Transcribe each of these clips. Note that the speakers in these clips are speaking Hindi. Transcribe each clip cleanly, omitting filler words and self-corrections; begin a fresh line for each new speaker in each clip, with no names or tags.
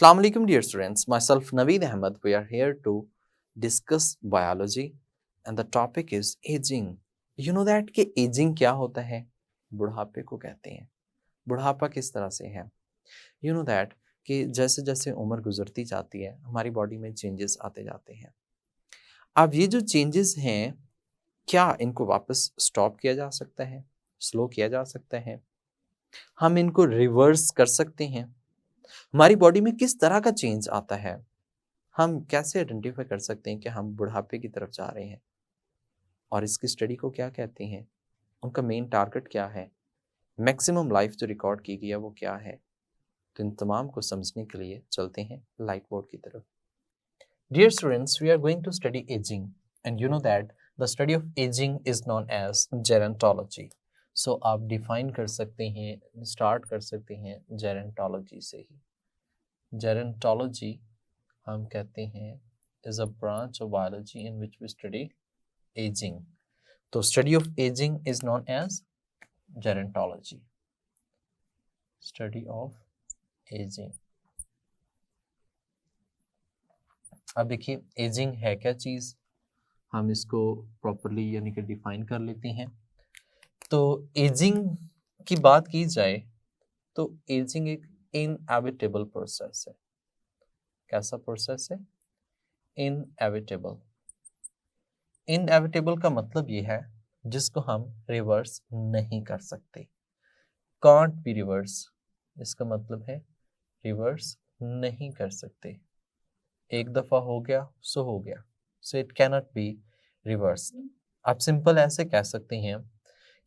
Assalamu alaikum dear students, myself Naveed Ahmed. We are here to discuss biology and the topic is aging. You know that कि aging क्या होता है? बुढ़ापे को कहते हैं. बुढ़ापा किस तरह से है? You know that कि जैसे जैसे उम्र गुजरती जाती है हमारी बॉडी में चेंजेस आते जाते हैं. अब ये जो चेंजेस हैं क्या इनको वापस स्टॉप किया जा सकता है? स्लो किया जा सकता है? हम इनको रिवर्स कर सकते हैं? हमारी बॉडी में किस तरह का चेंज आता है? हम कैसे आइडेंटिफाई कर सकते हैं कि हम बुढ़ापे की तरफ जा रहे हैं? और इसकी स्टडी को क्या कहते हैं? उनका मेन टारगेट क्या है? मैक्सिमम लाइफ जो रिकॉर्ड की गई है वो क्या है? तो इन तमाम को समझने के लिए चलते हैं लाइट बोर्ड की तरफ. Dear students, we are going to study aging and you know that the study of aging is known as gerontology. So आप डिफाइन कर सकते हैं, स्टार्ट कर सकते हैं gerontology से ही. Gerontology हम कहते हैं is a branch of biology in which we study aging. तो study of aging is known as gerontology. Study of aging. अब देखिए एजिंग है क्या चीज़, हम इसको प्रॉपरली यानी कि डिफाइन कर लेते हैं. तो एजिंग की बात की जाए तो एजिंग एक इनएविटेबल प्रोसेस है. कैसा प्रोसेस है? इनएविटेबल. इनएविटेबल का मतलब ये है जिसको हम रिवर्स नहीं कर सकते. कांट बी रिवर्स, इसका मतलब है रिवर्स नहीं कर सकते. एक दफ़ा हो गया सो हो गया, so it cannot be reverse. आप सिंपल ऐसे कह सकते हैं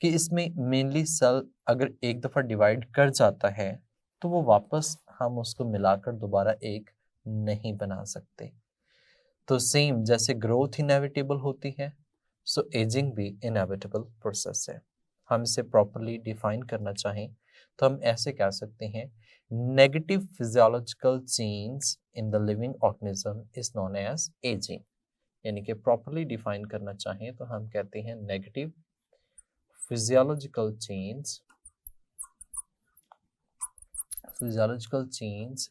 कि इसमें मेनली सेल अगर एक दफ़ा डिवाइड कर जाता है तो वो वापस हम उसको मिलाकर दोबारा एक नहीं बना सकते. तो सेम जैसे ग्रोथ इनएविटेबल होती है, सो एजिंग भी इनएविटेबल प्रोसेस है. हम इसे प्रॉपरली डिफाइन करना चाहें तो हम ऐसे कह सकते हैं negative physiological change in the living organism is known as ageing. यानी कि प्रॉपरली डिफाइन करना चाहें तो हम कहते हैं negative physiological change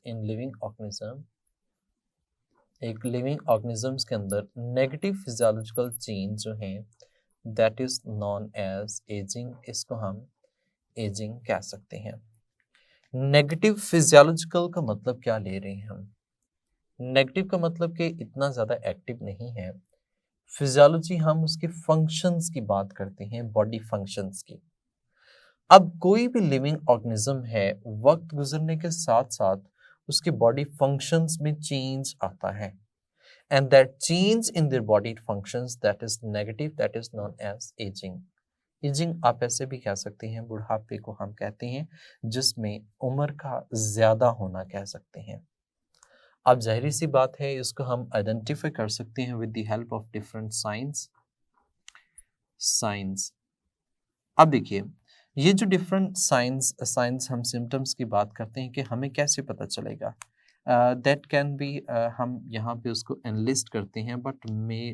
in living organism. एक लिविंग ऑर्गेनिजम्स के अंदर नेगेटिव फिजियोलॉजिकल चेंज जो हैं that is known as ageing. इसको हम एजिंग कह सकते हैं. नेगेटिव फिजियोलॉजिकल का मतलब क्या ले रहे हैं हम? नेगेटिव का मतलब कि इतना ज़्यादा एक्टिव नहीं है. फिजियोलॉजी हम उसके फंक्शंस की बात करते हैं, बॉडी फंक्शंस की. अब कोई भी लिविंग ऑर्गेनिज्म है, वक्त गुजरने के साथ साथ उसके बॉडी फंक्शंस में चेंज आता है and that change in their body functions that is negative, that is known as aging. Ageing आप ऐसे भी कह सकते हैं, बुढ़ापे को हम कहते हैं जिसमें उम्र का ज़्यादा होना कह सकते हैं. अब जाहिर सी बात है इसको हम आइडेंटिफाई कर सकते हैं with the help of different science. अब देखिए ये जो डिफरेंट साइंस हम सिम्टम्स की बात करते हैं कि हमें कैसे पता चलेगा. दैट कैन बी हम यहाँ पे उसको एनलिस्ट करते हैं but may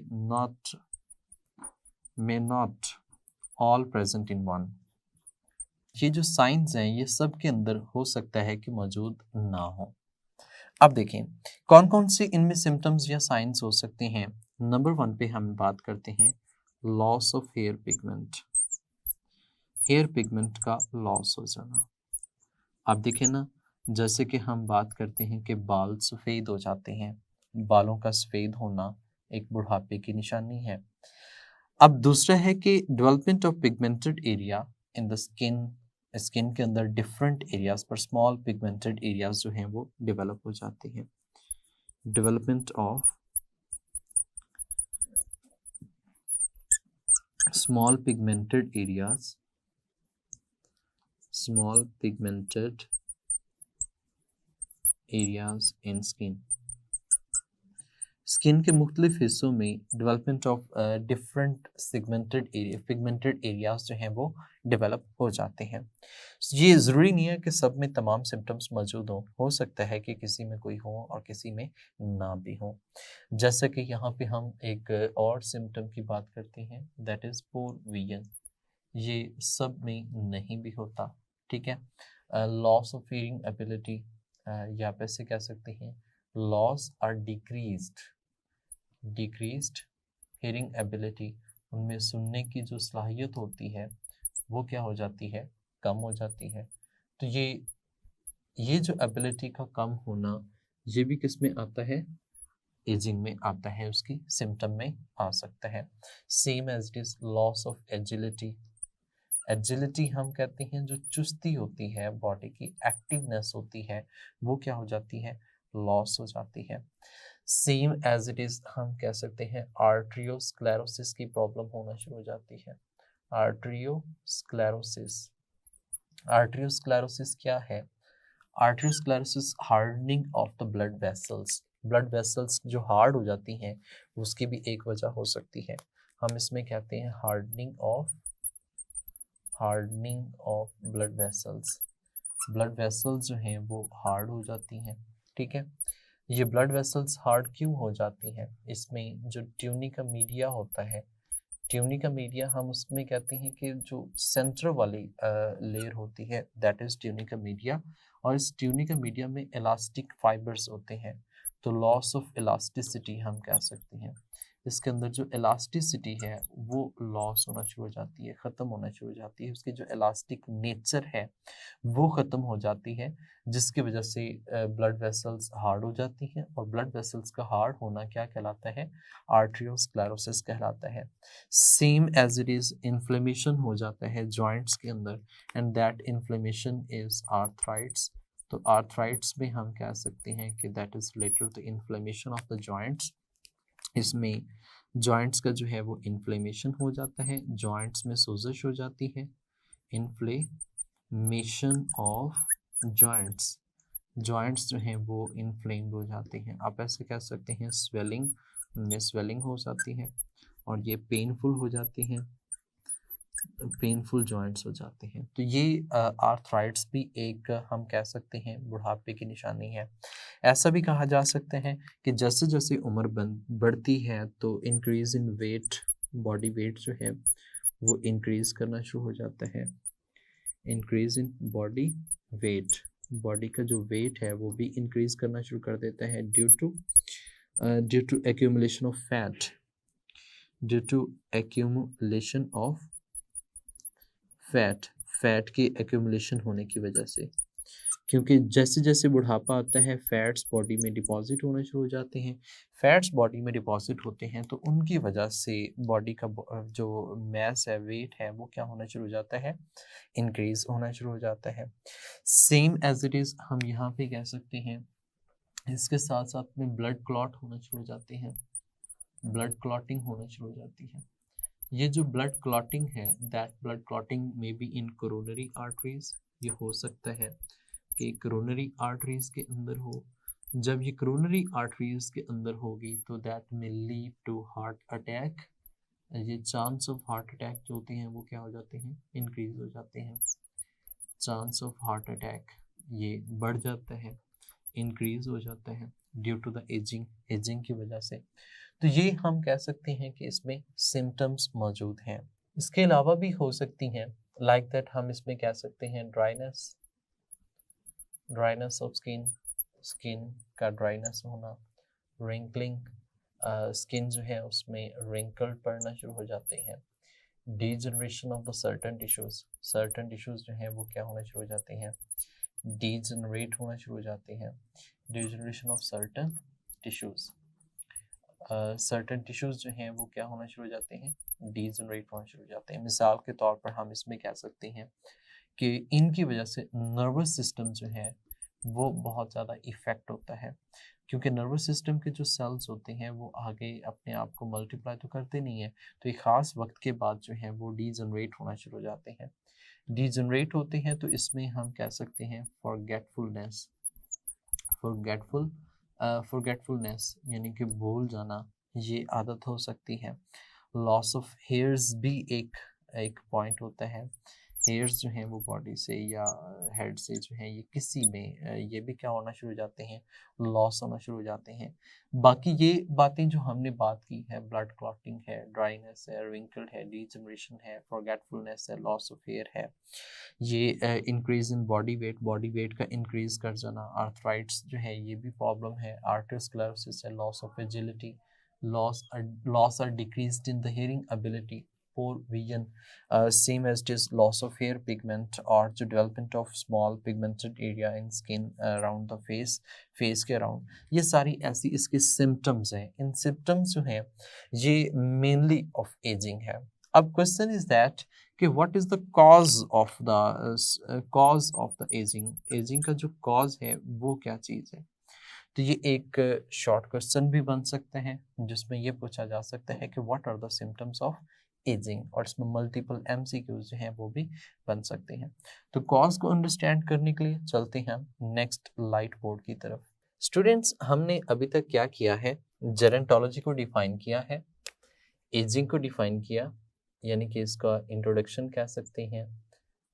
not all present in one. ये जो साइंस हैं ये सब के अंदर हो सकता है कि मौजूद ना हो. अब देखें कौन कौन से इनमें सिम्टम्स या साइंस हो सकते हैं. नंबर 1 पे हम बात करते हैं loss of hair pigment. Hair pigment का लॉस हो जाना. आप देखें ना, जैसे कि हम बात करते हैं कि बाल सफ़ेद हो जाते हैं, बालों का सफ़ेद होना एक बुढ़ापे की निशानी है. अब दूसरा है कि development of pigmented area in the skin के अंदर डिफरेंट एरियाज पर स्मॉल पिगमेंटेड एरियाज जो हैं वो डेवलप हो जाते हैं. Development of small pigmented areas in skin के मुख्तलिफ हिस्सों में development of different pigmented areas जो हैं वो डेवलप हो जाते हैं. ये ज़रूरी नहीं है कि सब में तमाम सिम्टम्स मौजूद हो सकता है कि किसी में कोई हो और किसी में ना भी हो. जैसा कि यहाँ पे हम एक और सिम्टम की बात करते हैं दैट इज़ पोर विजन. ये सब में नहीं भी होता, ठीक है. लॉस ऑफ हीयरिंग एबिलिटी या आप ऐसे कह सकते हैं loss or decreased hearing ability, उनमें सुनने की जो सलाहियत होती है वो क्या हो जाती है, कम हो जाती है। तो ये जो एबिलिटी का कम होना ये भी किस में आता है, एजिंग में आता है, उसकी सिम्टम में आ सकता है। Same as it is loss of agility, agility हम कहते हैं जो चुस्ती होती है, बॉडी की एक्टिवनेस होती है, वो क्या हो जाती है, लॉस हो जाती है। सेम एज इट इज हम कह सकते हैं आर्ट्रियोस्क्लेरोसिस की प्रॉब्लम होना शुरू हो जाती है। आर्ट्रियोस्क्लेरोसिस, आर्ट्रियोस्क्लेरोसिस क्या है, arteriosclerosis hardening of the blood vessels जो हार्ड हो जाती हैं उसकी भी एक वजह हो सकती है। हम इसमें कहते हैं हार्डनिंग ऑफ ब्लड वेसल्स जो हैं वो हार्ड हो जाती हैं। ठीक है, ये ब्लड वेसल्स हार्ड क्यों हो जाती हैं, इसमें जो ट्यूनिका मीडिया होता है, ट्यूनिका मीडिया हम उसमें कहते हैं कि जो सेंटर वाली लेयर होती है दैट इज ट्यूनिका मीडिया, और इस ट्यूनिका मीडिया में इलास्टिक फाइबर्स होते हैं, तो लॉस ऑफ इलास्टिसिटी हम कह सकते हैं। इसके अंदर जो इलास्टिसिटी है वो लॉस होना शुरू हो जाती है, ख़त्म होना शुरू हो जाती है, उसकी जो इलास्टिक नेचर है वो ख़त्म हो जाती है, जिसकी वजह से ब्लड वेसल्स हार्ड हो जाती हैं, और ब्लड वेसल्स का हार्ड होना क्या कहलाता है, आर्ट्रियोस्क्लेरोसिस कहलाता है। Same as it is inflammation हो जाता है जॉइंट्स के अंदर, and that inflammation is arthritis. तो आर्थराइट्स में हम कह सकते हैं कि that is related to inflammation of the joints. इसमें जॉइंट्स का जो है वो इन्फ्लेमेशन हो जाता है, जॉइंट्स में सोजिश हो जाती है, इन्फ्लेमेशन ऑफ जॉइंट्स, जॉइंट्स जो हैं वो इन्फ्लेम्ड हो जाते हैं। आप ऐसे कह सकते हैं स्वेलिंग, उनमें स्वेलिंग हो जाती है और ये पेनफुल हो जाती हैं, पेनफुल जॉइंट्स हो जाते हैं। तो ये आर्थराइट्स भी एक हम कह सकते हैं बुढ़ापे की निशानी है। ऐसा भी कहा जा सकता है कि जैसे जैसे उम्र बढ़ती है तो increase in weight, body weight जो है वो इंक्रीज करना शुरू हो जाता है, increase in body weight, body का जो वेट है वो भी इंक्रीज करना शुरू कर देता है due to accumulation of fat, due to accumulation of fat की एक्यूमुलेशन होने की वजह से, क्योंकि जैसे जैसे बुढ़ापा आता है फैट्स बॉडी में डिपॉजिट होना शुरू हो जाते हैं। फैट्स बॉडी में डिपॉजिट होते हैं तो उनकी वजह से बॉडी का जो मैस है, वेट है, वो क्या होना शुरू हो जाता है, इंक्रीज होना शुरू हो जाता है। सेम एज इट इज हम यहाँ पे कह सकते हैं, इसके साथ साथ में ब्लड क्लॉट होना शुरू हो जाते हैं, ब्लड क्लॉटिंग होना शुरू हो जाती है। ये जो ब्लड क्लॉटिंग है, that blood clotting may be in coronary arteries, ये हो सकता है कि कोरोनरी आर्टरीज के अंदर हो। जब ये कोरोनरी आर्टरीज के अंदर होगी तो that may lead to heart attack, ये चांस ऑफ हार्ट अटैक जो होते हैं वो क्या हो जाते हैं, इंक्रीज हो जाते हैं, चांस ऑफ हार्ट अटैक ये बढ़ जाता है, इंक्रीज हो जाता है ड्यू टू द एजिंग की वजह से। तो ये हम कह सकते हैं कि इसमें सिम्टम्स मौजूद हैं। इसके अलावा भी हो सकती हैं, लाइक दैट हम इसमें कह सकते हैं ड्राइनेस ऑफ स्किन का ड्राइनेस होना, रिंकलिंग, स्किन जो है उसमें रिंकल पड़ना शुरू हो जाते हैं, degeneration of the certain tissues जो हैं वो क्या होना शुरू हो जाते हैं, डीजनरेट होना शुरू हो जाते हैं, degeneration of certain tissues, certain tissues जो हैं वो क्या होना शुरू हो जाते हैं, डीजनरेट होना शुरू हो जाते हैं। मिसाल के तौर पर हम इसमें कह सकते हैं कि इनकी वजह से नर्वस सिस्टम जो है वो बहुत ज़्यादा इफ़ेक्ट होता है, क्योंकि नर्वस सिस्टम के जो सेल्स होते हैं वो आगे अपने आप को मल्टीप्लाई तो करते नहीं है, तो एक ख़ास वक्त के बाद जो है वो डीजनरेट होना शुरू हो जाते हैं। डीजनरेट होते हैं तो इसमें हम कह सकते हैं फॉरगेटफुलनेस यानी कि भूल जाना, ये आदत हो सकती है। लॉस ऑफ हेयर्स भी एक पॉइंट होता है, हेयर्स जो हैं वो बॉडी से या हेड से जो है ये किसी में ये भी क्या होना शुरू हो जाते हैं, लॉस होना शुरू हो जाते हैं। बाकी ये बातें जो हमने बात की है, ब्लड क्लॉटिंग है, ड्राइनेस है, रिंकल्ड है, डीजनरेशन है, फॉरगेटफुलनेस है, लॉस ऑफ हेयर है, ये इंक्रीज इन बॉडी वेट का इंक्रीज कर जाना, आर्थराइट्स जो है ये भी प्रॉब्लम है, आर्टरोस्क्लेरोसिस है, लॉस ऑफ एजिलिटी, लॉस और decreased in the hearing ability, poor vision, same as it is loss of hair pigment or the development of small pigmented area in skin around the face के around, ये सारी ऐसी इसके symptoms हैं। इन symptoms जो हैं ये mainly of aging है। अब question is that कि what is the cause of the aging का जो cause है वो क्या चीज़ है। तो ये एक शॉर्ट क्वेश्चन भी बन सकते हैं जिसमें ये पूछा जा सकता है कि what are the symptoms of ageing, और इसमें मल्टीपल एमसीक्यूज जो हैं वो भी बन सकते हैं। तो कॉज को अंडरस्टैंड करने के लिए चलते हैं नेक्स्ट लाइट बोर्ड की तरफ। स्टूडेंट्स, हमने अभी तक क्या किया है, जेरेंटोलॉजी को डिफाइन किया है, एजिंग को डिफाइन किया, यानी कि इसका इंट्रोडक्शन कह सकते हैं,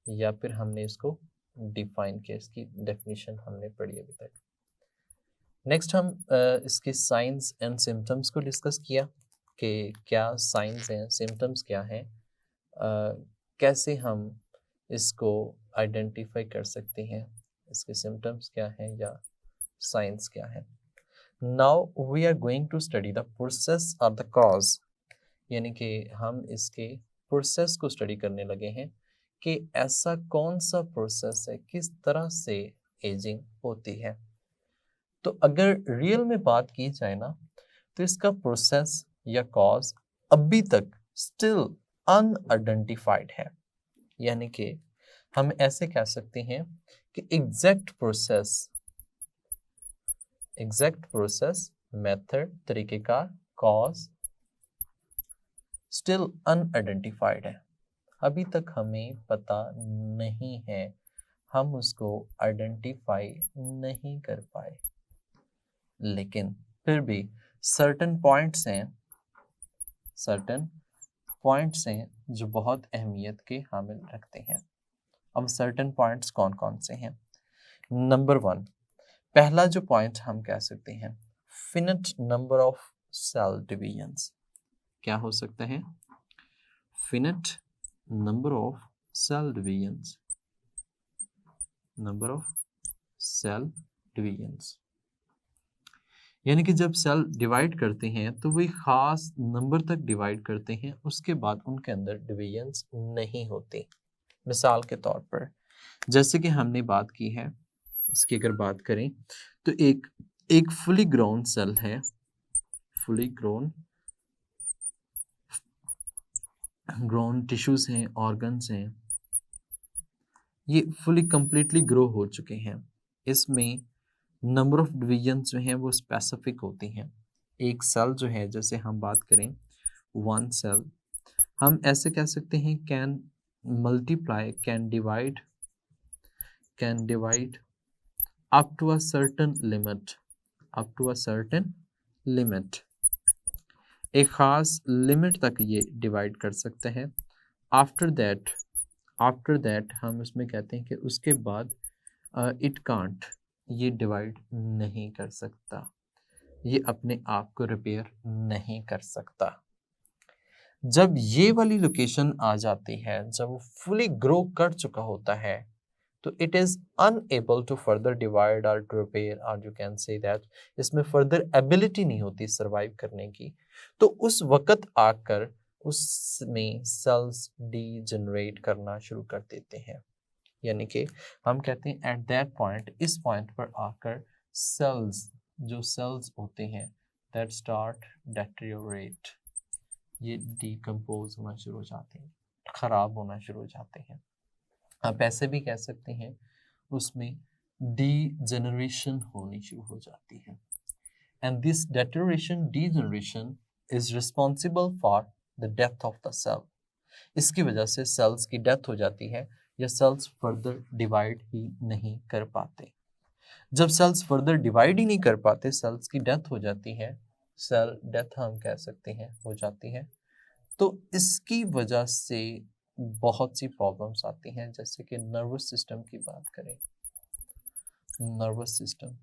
या फिर हमने इसको डिफाइन किया, इसकी डेफिनेशन हमने पढ़ी अभी तक। नेक्स्ट हम इसके साइंस एंड सिम्टम्स को डिस्कस किया कि क्या साइंस हैं, सिम्टम्स क्या हैं, कैसे हम इसको आइडेंटिफाई कर सकते हैं, इसके सिम्टम्स क्या हैं या साइंस क्या है। Now we are going to study the process और द कॉज, यानी कि हम इसके प्रोसेस को स्टडी करने लगे हैं कि ऐसा कौन सा प्रोसेस है, किस तरह से एजिंग होती है। तो अगर रियल में बात की जाए ना, तो इसका प्रोसेस या कॉज अभी तक स्टिल अनआइडेंटिफाइड है, यानी कि हम ऐसे कह सकते हैं कि एग्जैक्ट प्रोसेस, मेथड, तरीकेकार, कॉज स्टिल अनआइडेंटिफाइड है। अभी तक हमें पता नहीं है, हम उसको आइडेंटिफाई नहीं कर पाए, लेकिन फिर भी सर्टन पॉइंट्स हैं जो बहुत अहमियत के हामिल रखते हैं। अब सर्टन पॉइंट्स कौन कौन से हैं। नंबर 1, पहला जो पॉइंट हम कह सकते हैं, finite number of cell divisions. क्या हो सकता है, finite number of cell divisions, यानी कि जब सेल डिवाइड करते हैं तो वो एक खास नंबर तक डिवाइड करते हैं, उसके बाद उनके अंदर डिवीजन्स नहीं होती। मिसाल के तौर पर जैसे कि हमने बात की है, इसकी अगर बात करें तो एक फुली ग्रोन सेल है, फुली ग्रोन टिश्यूज हैं, ऑर्गन्स हैं, ये फुली कंप्लीटली ग्रो हो चुके हैं। इसमें नंबर ऑफ डिवीजन्स जो हैं वो स्पेसिफिक होती हैं। एक सेल जो है, जैसे हम बात करें 1 सेल, हम ऐसे कह सकते हैं can multiply, can divide up to a certain limit, एक खास लिमिट तक ये डिवाइड कर सकते हैं। आफ्टर दैट हम उसमें कहते हैं कि उसके बाद इट कांट, ये डिवाइड नहीं कर सकता, ये अपने आप को रिपेयर नहीं कर सकता। जब ये वाली लोकेशन आ जाती है, जब वो फुली ग्रो कर चुका होता है, तो it is unable to further divide और टू रिपेयर, और यू कैन से दैट इसमें फर्दर एबिलिटी नहीं होती सर्वाइव करने की। तो उस वक्त आकर उसमें सेल्स डीजनरेट करना शुरू कर देते हैं, यानी कि हम कहते हैं एट दैट पॉइंट, इस पॉइंट पर आकर सेल्स होते हैं दैट स्टार्ट डेटेरियोरेट, ये डिकम्पोज होना शुरू हो जाते हैं, खराब होना शुरू हो जाते हैं। आप ऐसे भी कह सकते हैं उसमें डीजेनरेशन होनी शुरू हो जाती है, and this degeneration is responsible for the death of the cell. इसकी वजह से सेल्स की डेथ हो जाती है, या सेल्स फर्दर डिवाइड ही नहीं कर पाते। जब सेल्स फर्दर डिवाइड ही नहीं कर पाते, सेल्स की डेथ हो जाती है, सेल डेथ हम कह सकते हैं हो जाती है, तो इसकी वजह से बहुत सी प्रॉब्लम्स आती हैं, जैसे कि नर्वस सिस्टम की बात करें। नर्वस सिस्टम,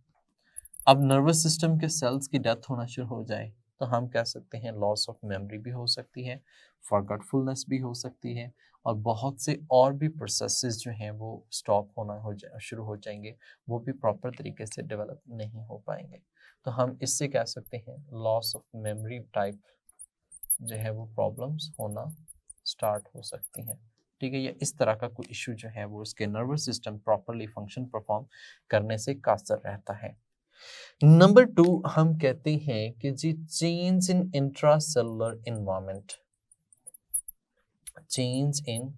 अब नर्वस सिस्टम के सेल्स की डेथ होना शुरू हो जाए तो हम कह सकते हैं लॉस ऑफ मेमोरी भी हो सकती है, फॉरगेटफुलनेस भी हो सकती है, और बहुत से और भी प्रोसेसेस जो हैं वो स्टॉप होना शुरू हो जाएंगे, वो भी प्रॉपर तरीके से डेवलप नहीं हो पाएंगे। तो हम इससे कह सकते हैं लॉस ऑफ मेमोरी टाइप जो है वो प्रॉब्लम्स होना स्टार्ट हो सकती हैं। ठीक है, या इस तरह का कोई इशू जो है वो इसके nervous system properly function perform करने से कासर रहता है। नंबर 2 हम कहते हैं कि जी change in intracellular environment, change in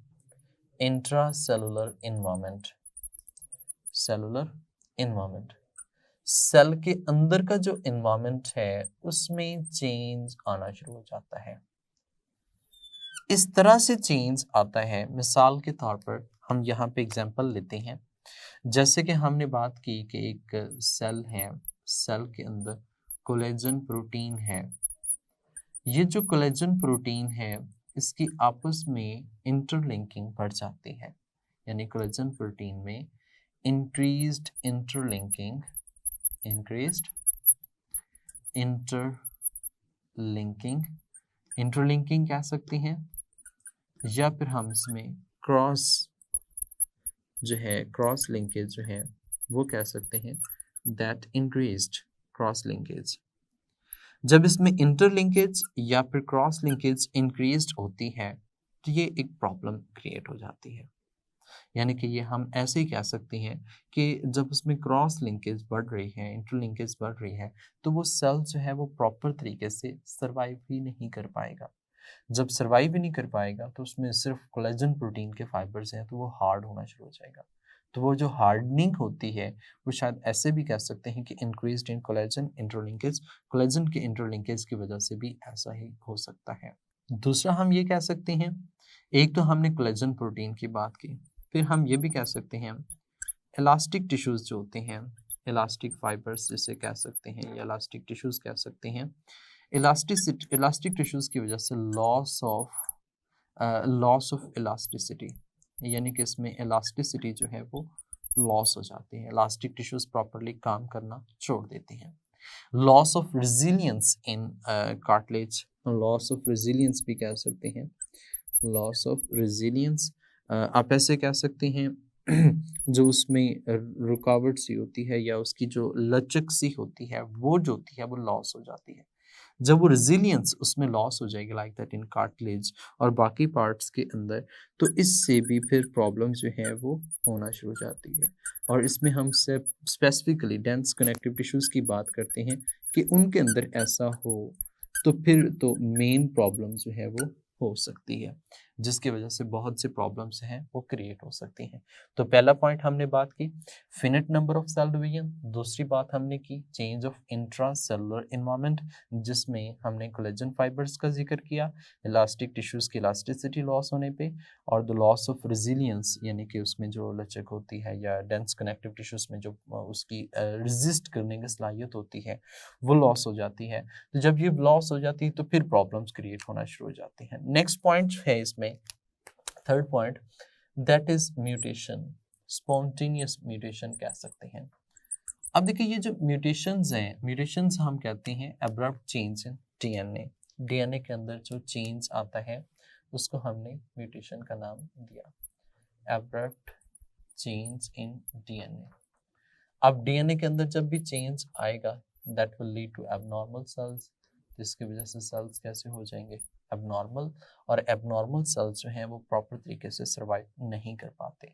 intracellular environment, cellular environment, cell के अंदर का जो एनवायरनमेंट है उसमें चेंज आना शुरू हो जाता है। इस तरह से चेंज आता है, मिसाल के तौर पर हम यहाँ पे एग्जांपल लेते हैं, जैसे कि हमने बात की कि एक सेल है, सेल के अंदर कोलेजन प्रोटीन है। ये जो कोलेजन प्रोटीन है इसकी आपस में इंटरलिंकिंग बढ़ जाती है, यानी कोलेजन प्रोटीन में increased interlinking, increased interlinking, interlinking कह सकते हैं, या फिर हम इसमें क्रॉस जो है, क्रॉस लिंकेज जो है वो कह सकते हैं, दैट इंक्रीज्ड क्रॉस लिंकेज। जब इसमें इंटरलिंकेज या फिर क्रॉस लिंकेज इंक्रीज्ड होती है तो ये एक प्रॉब्लम क्रिएट हो जाती है, यानी कि ये हम ऐसे ही कह सकते हैं कि जब उसमें क्रॉस लिंकेज बढ़ रही है, इंटरलिंकेज बढ़ रही है, तो वो सेल जो है वो प्रॉपर तरीके से सर्वाइव ही नहीं कर पाएगा। जब सर्वाइव ही नहीं कर पाएगा तो उसमें सिर्फ कोलेजन प्रोटीन के फाइबर्स हैं, तो वो हार्ड होना शुरू हो जाएगा। तो वो जो हार्डनिंग होती है वो शायद ऐसे भी कह सकते हैं कि इंक्रीज्ड इन कोलेजन इंटरलिंकेज, कोलेजन के इंटरलिंकेज की वजह से भी ऐसा ही हो सकता है। दूसरा हम ये कह सकते हैं, एक तो हमने कोलेजन प्रोटीन की बात की, फिर हम ये भी कह सकते हैं इलास्टिक टिश्यूज जो होते हैं, इलास्टिक फाइबर्स जिसे कह सकते हैं, या इलास्टिक टिश्यूज कह सकते हैं, इलास्टिक टिश्यूज की वजह से लॉस ऑफ इलास्टिसिटी, यानी कि इसमें इलास्टिसिटी जो है वो लॉस हो जाती है, इलास्टिक टिश्यूज प्रॉपरली काम करना छोड़ देते हैं। Loss of resilience in cartilage, loss of resilience भी कह सकते हैं, लॉस ऑफ रेजिलियंस आप ऐसे कह सकते हैं जो उसमें रुकावट सी होती है या उसकी जो लचक सी होती है वो जो होती है वो लॉस हो जाती है। जब वो रेजिलियंस उसमें लॉस हो जाएगी लाइक दैट इन कार्टिलेज और बाकी पार्ट्स के अंदर, तो इससे भी फिर प्रॉब्लम जो है वो होना शुरू हो जाती है। और इसमें हम स्पेसिफिकली डेंस कनेक्टिव टिश्यूज़ की बात करते हैं कि उनके अंदर ऐसा हो तो फिर तो मेन प्रॉब्लम जो है वो हो सकती है, जिसकी वजह से बहुत से प्रॉब्लम्स हैं वो क्रिएट हो सकती हैं। तो पहला पॉइंट हमने बात की finite number of cell division, दूसरी बात हमने की change of intracellular environment, जिसमें हमने कोलेजन फाइबर्स का जिक्र किया, इलास्टिक टिश्यूज की इलास्टिसिटी लॉस होने पे, और द लॉस ऑफ रेजिलियंस, यानी कि उसमें जो लचक होती है या डेंस कनेक्टिव टिश्यूज में जो उसकी रेजिस्ट करने की सलाहियत होती है वो लॉस हो जाती है। तो जब ये लॉस हो जाती है तो फिर प्रॉब्लम्स क्रिएट होना शुरू हो जाती हैं। नेक्स्ट पॉइंट है इसमें, third point, that is mutation, spontaneous mutation कह सकते हैं। अब देखिए ये जो म्यूटेशंस हैं, म्यूटेशंस हम कहते हैं abrupt change in DNA, DNA के अंदर जो चेंज आता है उसको हमने म्यूटेशन का नाम दिया, एब्रप्ट चेंज इन डीएनए। अब डीएनए के अंदर जब भी चेंज आएगा that will lead to abnormal cells, जिसकी वजह से सेल्स कैसे हो जाएंगे एबनॉर्मल, और एबनॉर्मल सेल्स जो हैं वो प्रॉपर तरीके से सर्वाइव नहीं कर पाते।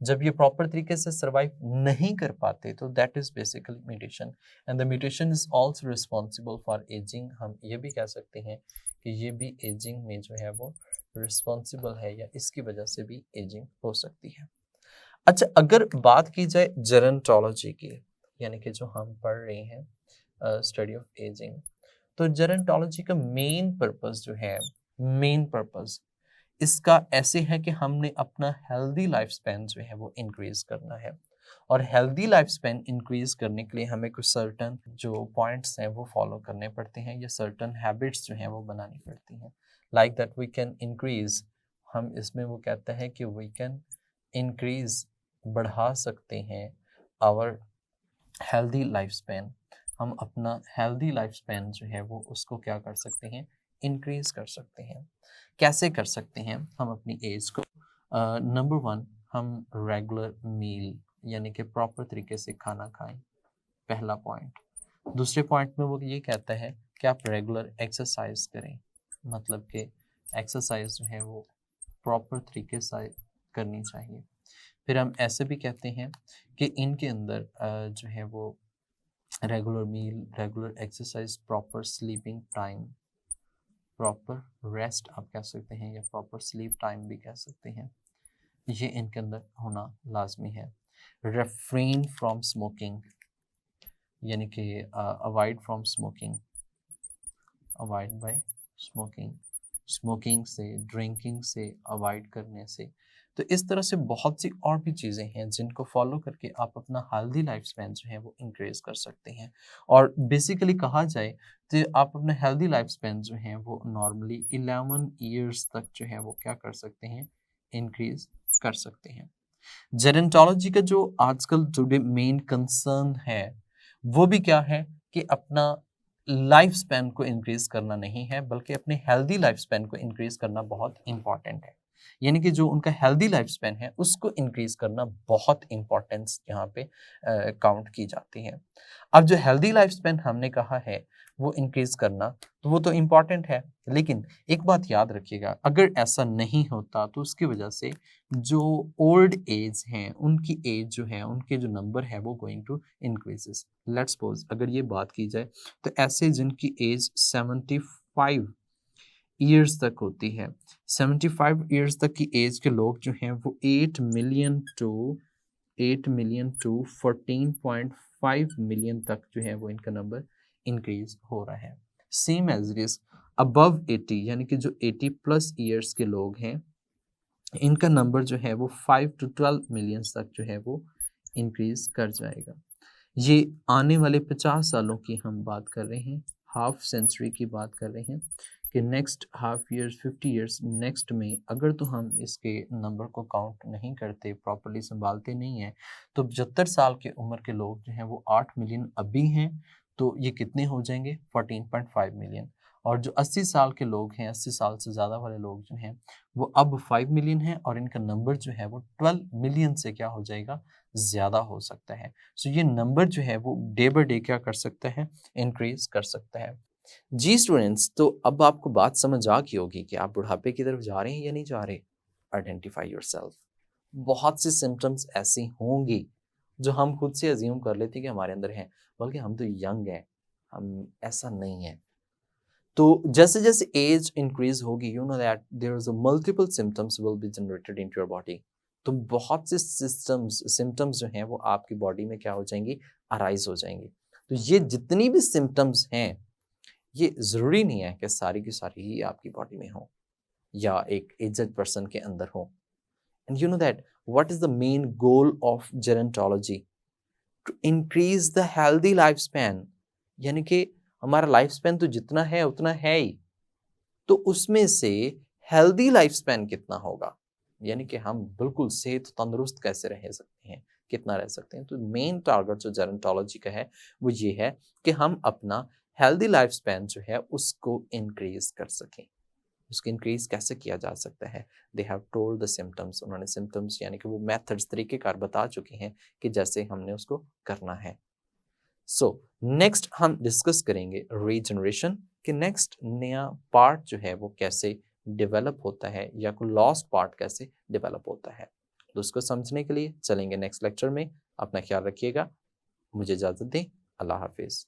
जब ये प्रॉपर तरीके से सर्वाइव नहीं कर पाते तो that is basically mutation, and the mutation is also responsible for ageing. हम ये भी कह सकते हैं कि ये भी एजिंग में जो है वो रिस्पॉन्सिबल है, या इसकी वजह से भी एजिंग हो सकती है। अच्छा, अगर बात की जाए जेरेंटोलॉजी की, यानी कि जो हम पढ़ रहे हैं स्टडी ऑफ एजिंग, तो जेरेंटोलॉजी का मेन पर्पस जो है, मेन पर्पस इसका ऐसे है कि हमने अपना हेल्दी लाइफ स्पैन जो है वो इंक्रीज करना है, और हेल्दी लाइफ स्पैन इंक्रीज करने के लिए हमें कुछ सर्टन जो पॉइंट्स हैं वो फॉलो करने पड़ते हैं, या सर्टन हैबिट्स जो हैं वो बनानी पड़ती हैं, like that we can increase हम इसमें वो कहता है कि वी कैन इंक्रीज, बढ़ा सकते हैं आवर हेल्दी लाइफ स्पैन। हम अपना हेल्दी लाइफ स्पैन जो है वो उसको क्या कर सकते हैं, इंक्रीज कर सकते हैं। कैसे कर सकते हैं हम अपनी एज को? नंबर वन, हम रेगुलर मील यानी कि प्रॉपर तरीके से खाना खाएं, पहला पॉइंट। दूसरे पॉइंट में वो ये कहता है कि आप रेगुलर एक्सरसाइज करें, मतलब कि एक्सरसाइज जो है वो प्रॉपर तरीके से करनी चाहिए। फिर हम ऐसे भी कहते हैं कि इनके अंदर जो है वो regular meal, regular exercise, proper sleeping time, proper rest आप कह सकते हैं या प्रॉपर स्लीप टाइम भी कह सकते हैं, ये इनके अंदर होना लाजमी है। रेफ्रेन फ्रॉम स्मोकिंग यानी कि avoid from smoking, avoid by smoking, smoking से, ड्रिंकिंग से अवॉइड करने से। तो इस तरह से बहुत सी और भी चीज़ें हैं जिनको फॉलो करके आप अपना हेल्दी लाइफ स्पैन जो है वो इंक्रीज कर सकते हैं। और बेसिकली कहा जाए तो आप अपना हेल्दी लाइफ स्पैन जो है वो नॉर्मली 11 ईयर्स तक जो है वो क्या कर सकते हैं, इंक्रीज कर सकते हैं। जेरेंटोलॉजी का जो आजकल जो मेन कंसर्न है वो भी क्या है कि अपना लाइफ स्पैन को इंक्रीज करना नहीं है, बल्कि अपने हेल्दी लाइफ स्पैन को इंक्रीज करना बहुत इंपॉर्टेंट है। यानी कि जो उनका हेल्दी लाइफ स्पैन है उसको इंक्रीज करना बहुत इंपॉर्टेंस यहाँ पे काउंट की जाती है। अब जो हेल्दी लाइफ स्पैन हमने कहा है वो इंक्रीज करना, तो वो तो इम्पॉर्टेंट है, लेकिन एक बात याद रखिएगा, अगर ऐसा नहीं होता तो उसकी वजह से जो ओल्ड एज हैं उनकी एज जो है, उनके जो नंबर है वो going to increases. Let's suppose अगर ये बात की जाए तो ऐसे जिनकी एज 75 ईयर्स तक होती है, 75 ईयर्स तक की एज के लोग जो हैं वो 8 मिलियन टू 14.5 मिलियन तक जो है वो इनका नंबर इंक्रीज हो रहा है। Same as it is above 80 यानी कि जो 80 प्लस ईयर्स के लोग हैं इनका नंबर जो है वो 5 to 12 मिलियन तक जो है वो इंक्रीज कर जाएगा। ये आने वाले 50 सालों की हम बात कर रहे हैं, हाफ सेंचुरी की बात कर रहे हैं कि next half years, 50 years next में अगर तो हम इसके नंबर को काउंट नहीं करते, प्रॉपर्ली संभालते नहीं हैं, तो 75 साल की उम्र के लोग जो हैं वो 8 मिलियन अभी हैं, तो ये कितने हो जाएंगे, 14.5 मिलियन। और जो 80 साल के लोग हैं, 80 साल से ज़्यादा वाले लोग जो हैं वो अब 5 मिलियन हैं, और इनका नंबर जो है वो 12 मिलियन से क्या हो जाएगा, ज़्यादा हो सकता है। सो ये नंबर जो है वो डे बाय डे क्या कर सकता है, इंक्रीज कर सकता है। जी स्टूडेंट्स, तो अब आपको बात समझ आ गई होगी कि आप बुढ़ापे की तरफ जा रहे हैं या नहीं जा रहे। Identify yourself. बहुत सी सिम्टम्स ऐसी होंगी जो हम खुद से अज्यूम कर लेते हैं कि हमारे अंदर हैं, बल्कि हम तो यंग हैं, हम ऐसा नहीं है। तो जैसे जैसे एज इंक्रीज होगी, you know that there is a multiple symptoms will be generated into your body. तो बहुत से सिम्टम्स जो हैं वो आपकी बॉडी में क्या हो जाएंगी, अराइज हो जाएंगी। तो ये जितनी भी सिम्टम्स हैं ये ज़रूरी नहीं है कि सारी की सारी ही आपकी बॉडी में हो या एक एजड पर्सन के अंदर हो। And you know that what is the main goal of gerontology, to increase the healthy life span. यानी कि हमारा लाइफ स्पैन तो जितना है उतना है ही, तो उसमें से हेल्दी लाइफ स्पैन कितना होगा, यानी कि हम बिल्कुल सेहत तंदुरुस्त कैसे रह सकते हैं, कितना रह सकते हैं। तो मेन टारगेट जो जेरेंटोलॉजी का है वो ये है कि हम अपना हेल्दी लाइफ स्पैन जो है उसको इंक्रीज कर सकें। उसको इंक्रीज कैसे किया जा सकता है, they have told the symptoms. उन्होंने सिम्टम्स यानी कि वो मेथड्स, तरीकेकार बता चुके हैं कि जैसे हमने उसको करना है। सो नेक्स्ट हम डिस्कस करेंगे रीजनरेशन कि नेक्स्ट नया पार्ट जो है वो कैसे डेवलप होता है या कोई लॉस्ट पार्ट कैसे डेवलप होता है। तो उसको समझने के लिए चलेंगे नेक्स्ट लेक्चर में। अपना ख्याल रखिएगा, मुझे इजाज़त दें, अल्लाह हाफिज़।